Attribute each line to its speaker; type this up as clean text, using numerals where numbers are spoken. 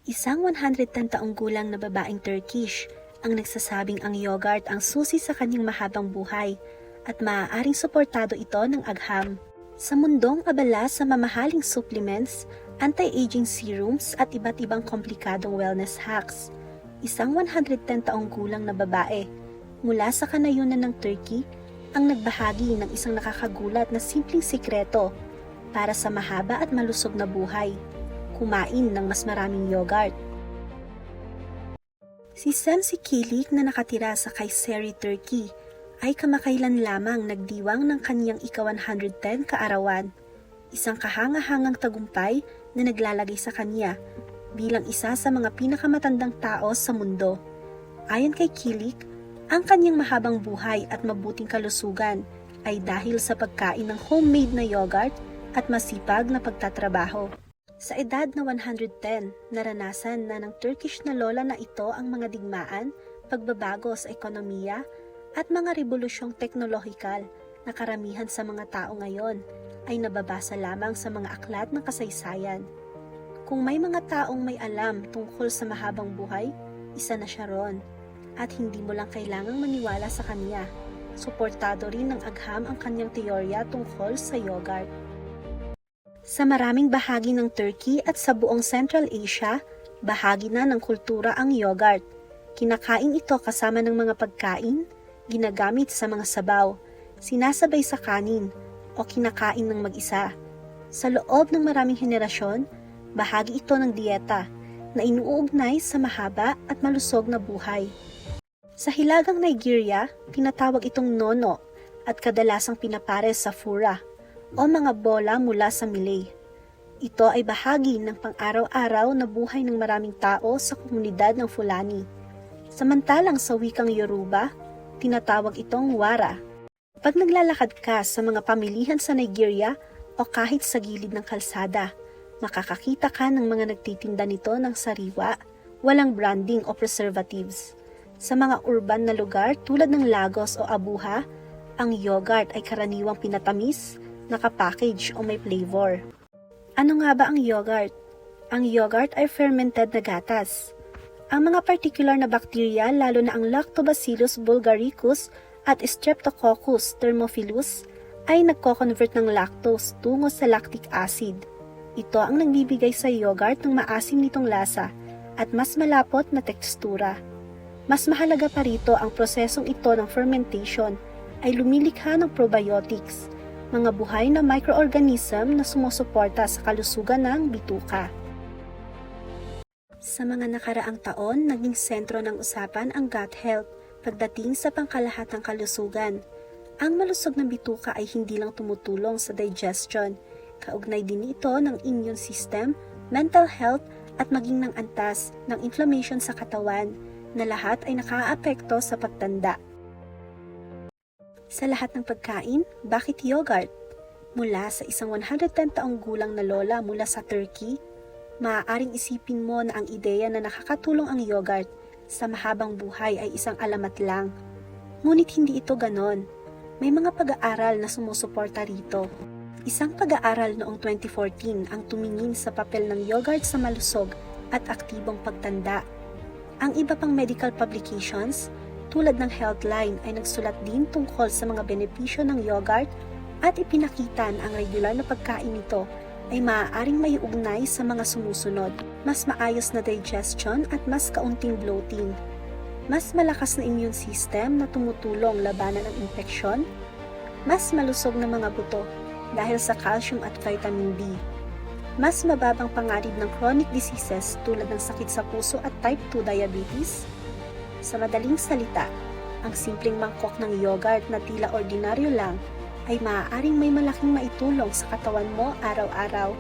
Speaker 1: Isang 110 taong gulang na babaeng Turkish ang nagsasabing ang yogurt ang susi sa kanyang mahabang buhay at maaaring suportado ito ng agham. Sa mundong abala sa mamahaling supplements, anti-aging serums at iba't ibang komplikadong wellness hacks, isang 110 taong gulang na babae mula sa kanayunan ng Turkey ang nagbahagi ng isang nakakagulat na simpleng sikreto para sa mahaba at malusog na buhay: kumain ng mas maraming yogurt. Si Semsi Kilik na nakatira sa Kayseri, Turkey ay kamakailan lamang nagdiwang ng kanyang ika-110 kaarawan, isang kahanga-hangang tagumpay na naglalagay sa kanya bilang isa sa mga pinakamatandang tao sa mundo. Ayon kay Kilik, ang kanyang mahabang buhay at mabuting kalusugan ay dahil sa pagkain ng homemade na yogurt at masipag na pagtatrabaho. Sa edad na 110, naranasan na ng Turkish na lola na ito ang mga digmaan, pagbabago sa ekonomiya, at mga rebolusyong teknolohikal na karamihan sa mga tao ngayon ay nababasa lamang sa mga aklat ng kasaysayan. Kung may mga taong may alam tungkol sa mahabang buhay, isa na siya ron. At hindi mo lang kailangang maniwala sa kanya. Suportado rin ng agham ang kanyang teorya tungkol sa yogurt. Sa maraming bahagi ng Turkey at sa buong Central Asia, bahagi na ng kultura ang yogurt. Kinakain ito kasama ng mga pagkain, ginagamit sa mga sabaw, sinasabay sa kanin, o kinakain ng mag-isa. Sa loob ng maraming henerasyon, bahagi ito ng dieta na inuugnay sa mahaba at malusog na buhay. Sa hilagang Nigeria, tinatawag itong nono at kadalasang pinapares sa fura o mga bola mula sa millet. Ito ay bahagi ng pang-araw-araw na buhay ng maraming tao sa komunidad ng Fulani. Samantalang sa wikang Yoruba, tinatawag itong wara. Pag naglalakad ka sa mga pamilihan sa Nigeria o kahit sa gilid ng kalsada, makakakita ka ng mga nagtitinda nito ng sariwa, walang branding o preservatives. Sa mga urban na lugar tulad ng Lagos o Abuja, ang yogurt ay karaniwang pinatamis, nakapackage o may flavor. Ano nga ba ang yogurt? Ang yogurt ay fermented na gatas. Ang mga particular na bakterya, lalo na ang Lactobacillus bulgaricus at Streptococcus thermophilus, ay nagko-convert ng lactose tungo sa lactic acid. Ito ang nagbibigay sa yogurt ng maasim nitong lasa at mas malapot na tekstura. Mas mahalaga pa rito ang prosesong ito ng fermentation ay lumilikha ng probiotics, mga buhay na microorganism na sumusuporta sa kalusugan ng bituka. Sa mga nakaraang taon, naging sentro ng usapan ang gut health pagdating sa pangkalahatang kalusugan. Ang malusog na bituka ay hindi lang tumutulong sa digestion, kaugnay din ito ng immune system, mental health at maging ng antas ng inflammation sa katawan na lahat ay nakaaapekto sa pagtanda. Sa lahat ng pagkain, bakit yogurt? Mula sa isang 110 taong gulang na lola mula sa Turkey, maaaring isipin mo na ang ideya na nakakatulong ang yogurt sa mahabang buhay ay isang alamat lang. Ngunit hindi ito ganon. May mga pag-aaral na sumusuporta rito. Isang pag-aaral noong 2014 ang tumingin sa papel ng yogurt sa malusog at aktibong pagtanda. Ang iba pang medical publications tulad ng Healthline ay nagsulat din tungkol sa mga benepisyo ng yogurt at ipinakita na ang regular na pagkain nito ay maaaring maiugnay sa mga sumusunod: mas maayos na digestion at mas kaunting bloating, mas malakas na immune system na tumutulong labanan ang infeksyon, mas malusog na mga buto dahil sa calcium at vitamin D, mas mababang panganib ng chronic diseases tulad ng sakit sa puso at type 2 diabetes. Sa madaling salita, ang simpleng mangkok ng yogurt na tila ordinaryo lang ay maaaring may malaking maitulong sa katawan mo araw-araw.